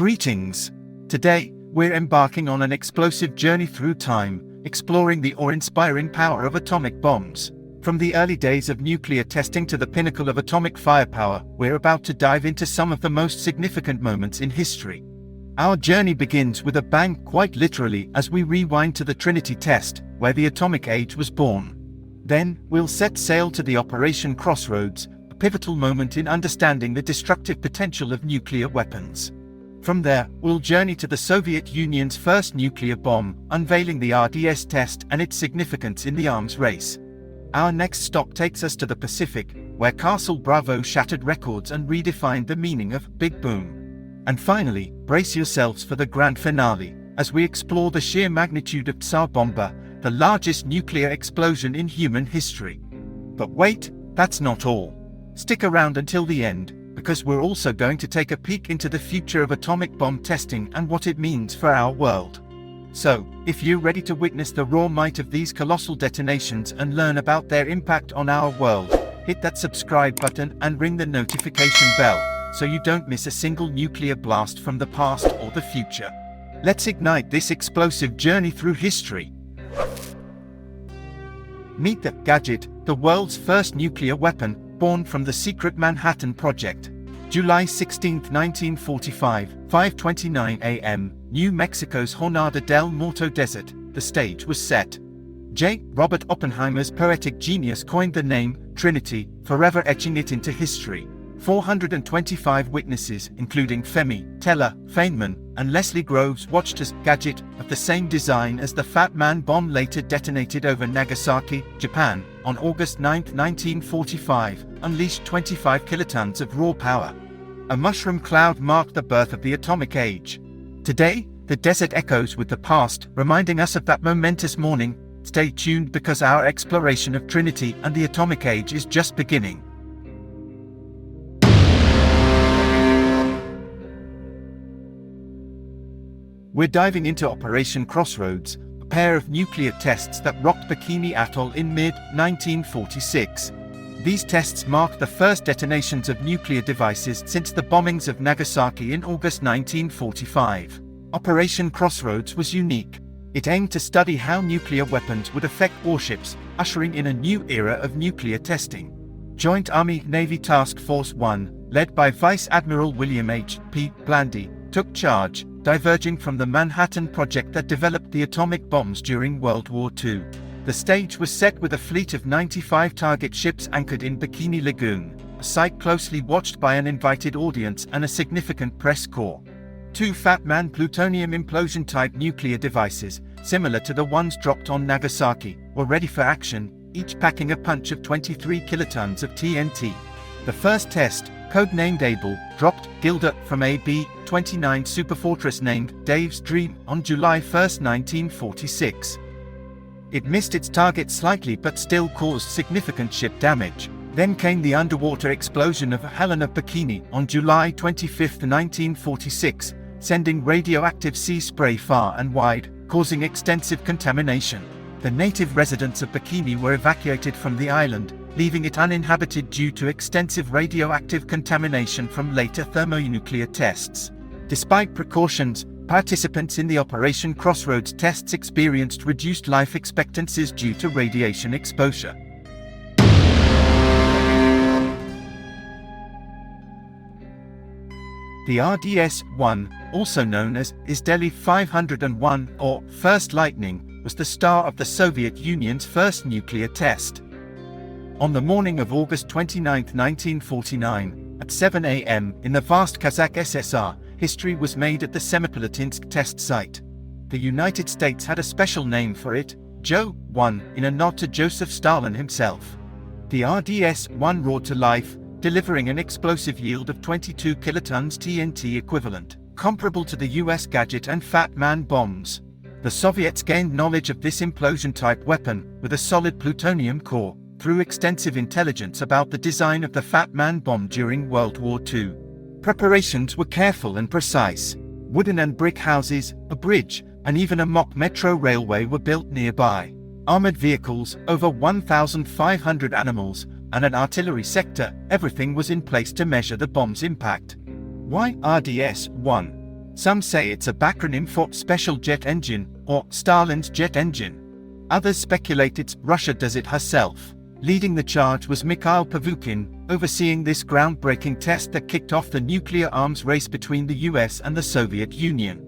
Greetings! Today, we're embarking on an explosive journey through time, exploring the awe-inspiring power of atomic bombs. From the early days of nuclear testing to the pinnacle of atomic firepower, we're about to dive into some of the most significant moments in history. Our journey begins with a bang, quite literally, as we rewind to the Trinity Test, where the atomic age was born. Then, we'll set sail to the Operation Crossroads, a pivotal moment in understanding the destructive potential of nuclear weapons. From there, we'll journey to the Soviet Union's first nuclear bomb, unveiling the RDS test and its significance in the arms race. Our next stop takes us to the Pacific, where Castle Bravo shattered records and redefined the meaning of Big Boom. And finally, brace yourselves for the grand finale, as we explore the sheer magnitude of Tsar Bomba, the largest nuclear explosion in human history. But wait, that's not all. Stick around until the end, because we're also going to take a peek into the future of atomic bomb testing and what it means for our world. So, if you're ready to witness the raw might of these colossal detonations and learn about their impact on our world, hit that subscribe button and ring the notification bell, so you don't miss a single nuclear blast from the past or the future. Let's ignite this explosive journey through history. Meet the Gadget, the world's first nuclear weapon, born from the secret Manhattan Project. July 16, 1945, 5:29 a.m., New Mexico's Jornada del Muerto Desert, the stage was set. J. Robert Oppenheimer's poetic genius coined the name Trinity, forever etching it into history. 425 witnesses, including Femi, Teller, Feynman, and Leslie Groves, watched as Gadget, of the same design as the Fat Man bomb, later detonated over Nagasaki, Japan, on August 9, 1945, unleashed 25 kilotons of raw power. A mushroom cloud marked the birth of the atomic age. Today, the desert echoes with the past, reminding us of that momentous morning. Stay tuned, because our exploration of Trinity and the atomic age is just beginning. We're diving into Operation Crossroads, a pair of nuclear tests that rocked Bikini Atoll in mid-1946. These tests marked the first detonations of nuclear devices since the bombings of Nagasaki in August 1945. Operation Crossroads was unique. It aimed to study how nuclear weapons would affect warships, ushering in a new era of nuclear testing. Joint Army-Navy Task Force 1, led by Vice Admiral William H. P. Blandy, took charge, diverging from the Manhattan Project that developed the atomic bombs during World War II. The stage was set with a fleet of 95 target ships anchored in Bikini Lagoon, a sight closely watched by an invited audience and a significant press corps. 2 Fat Man plutonium implosion-type nuclear devices, similar to the ones dropped on Nagasaki, were ready for action, each packing a punch of 23 kilotons of TNT. The first test, codenamed Able, dropped Gilda from a B-29 superfortress named Dave's Dream on July 1, 1946. It missed its target slightly but still caused significant ship damage. Then came the underwater explosion of Helen of Bikini on July 25, 1946, sending radioactive sea spray far and wide, causing extensive contamination. The native residents of Bikini were evacuated from the island, leaving it uninhabited due to extensive radioactive contamination from later thermonuclear tests. Despite precautions, participants in the Operation Crossroads tests experienced reduced life expectancies due to radiation exposure. The RDS-1, also known as Isdeli 501 or First Lightning, was the star of the Soviet Union's first nuclear test. On the morning of August 29, 1949, at 7 a.m. in the vast Kazakh SSR, history was made at the Semipalatinsk test site. The United States had a special name for it, Joe 1, in a nod to Joseph Stalin himself. The RDS-1 roared to life, delivering an explosive yield of 22 kilotons TNT equivalent, comparable to the US Gadget and Fat Man bombs. The Soviets gained knowledge of this implosion-type weapon, with a solid plutonium core, through extensive intelligence about the design of the Fat Man bomb during World War II. Preparations were careful and precise. Wooden and brick houses, a bridge, and even a mock metro railway were built nearby. Armored vehicles, over 1,500 animals, and an artillery sector, everything was in place to measure the bomb's impact. Why RDS-1? Some say it's a backronym for Special Jet Engine or Stalin's jet engine. Others speculate it's Russia does it herself. Leading the charge was Mikhail Pavukin, overseeing this groundbreaking test that kicked off the nuclear arms race between the US and the Soviet Union.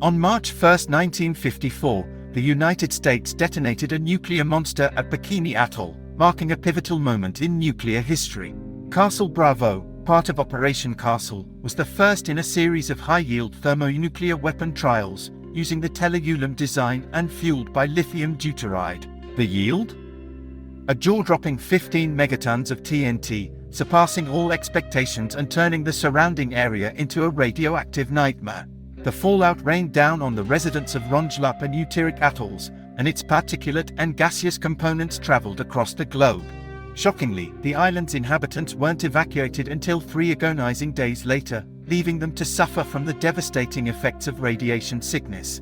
On March 1, 1954, the United States detonated a nuclear monster at Bikini Atoll, marking a pivotal moment in nuclear history. Castle Bravo, part of Operation Castle, was the first in a series of high-yield thermonuclear weapon trials, using the Teleulam design and fueled by lithium deuteride. The yield? A jaw-dropping 15 megatons of TNT, surpassing all expectations and turning the surrounding area into a radioactive nightmare. The fallout rained down on the residents of Rongelap and Utiric atolls, and its particulate and gaseous components traveled across the globe. Shockingly, the island's inhabitants weren't evacuated until 3 agonizing days later, leaving them to suffer from the devastating effects of radiation sickness.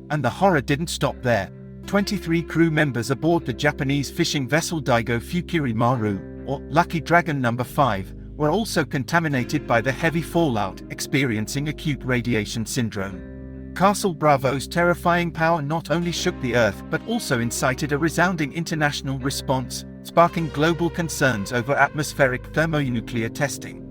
And the horror didn't stop there. 23 crew members aboard the Japanese fishing vessel Daigo Fukuri Maru, or Lucky Dragon No. 5, were also contaminated by the heavy fallout, experiencing acute radiation syndrome. Castle Bravo's terrifying power not only shook the Earth but also incited a resounding international response, sparking global concerns over atmospheric thermonuclear testing.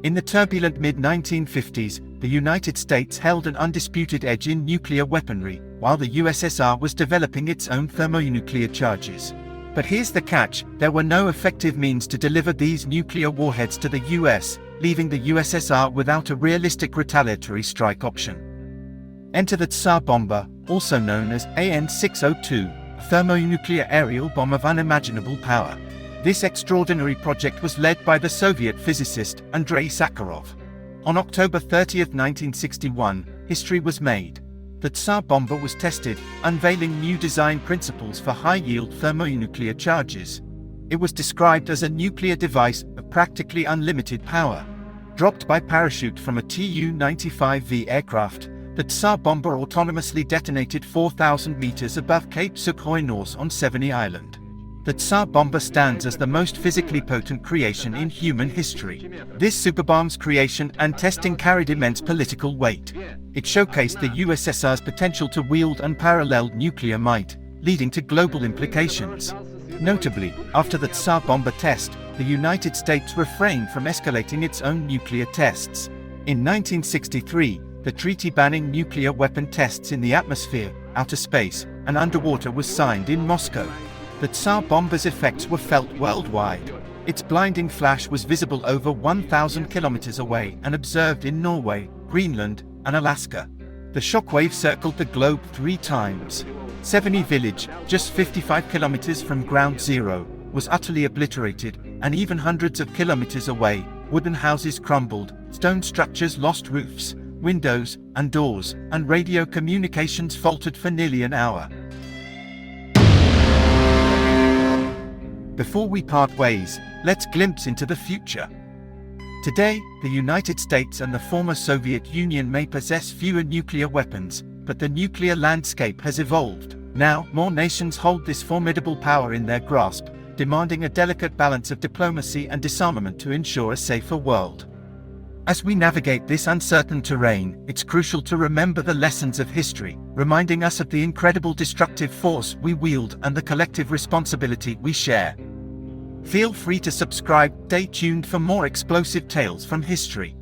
In the turbulent mid-1950s, the United States held an undisputed edge in nuclear weaponry, while the USSR was developing its own thermonuclear charges. But here's the catch: there were no effective means to deliver these nuclear warheads to the US, leaving the USSR without a realistic retaliatory strike option. Enter the Tsar Bomber, also known as AN-602, a thermonuclear aerial bomb of unimaginable power. This extraordinary project was led by the Soviet physicist Andrei Sakharov. On October 30, 1961, history was made. The Tsar Bomber was tested, unveiling new design principles for high-yield thermonuclear charges. It was described as a nuclear device of practically unlimited power. Dropped by parachute from a Tu-95V aircraft, the Tsar Bomber autonomously detonated 4,000 meters above Cape Sukhoi North on Seveny Island. The Tsar Bomber stands as the most physically potent creation in human history. This superbomb's creation and testing carried immense political weight. It showcased the USSR's potential to wield unparalleled nuclear might, leading to global implications. Notably, after the Tsar Bomber test, the United States refrained from escalating its own nuclear tests. In 1963, the treaty banning nuclear weapon tests in the atmosphere, outer space, and underwater was signed in Moscow. The Tsar Bomber's effects were felt worldwide. Its blinding flash was visible over 1,000 kilometers away and observed in Norway, Greenland, and Alaska. The shockwave circled the globe 3 times. Seveny village, just 55 kilometers from ground zero, was utterly obliterated, and even hundreds of kilometers away, wooden houses crumbled, stone structures lost roofs, windows, and doors, and radio communications faltered for nearly an hour. Before we part ways, let's glimpse into the future. Today, the United States and the former Soviet Union may possess fewer nuclear weapons, but the nuclear landscape has evolved. Now, more nations hold this formidable power in their grasp, demanding a delicate balance of diplomacy and disarmament to ensure a safer world. As we navigate this uncertain terrain, it's crucial to remember the lessons of history, reminding us of the incredible destructive force we wield and the collective responsibility we share. Feel free to subscribe, stay tuned for more explosive tales from history.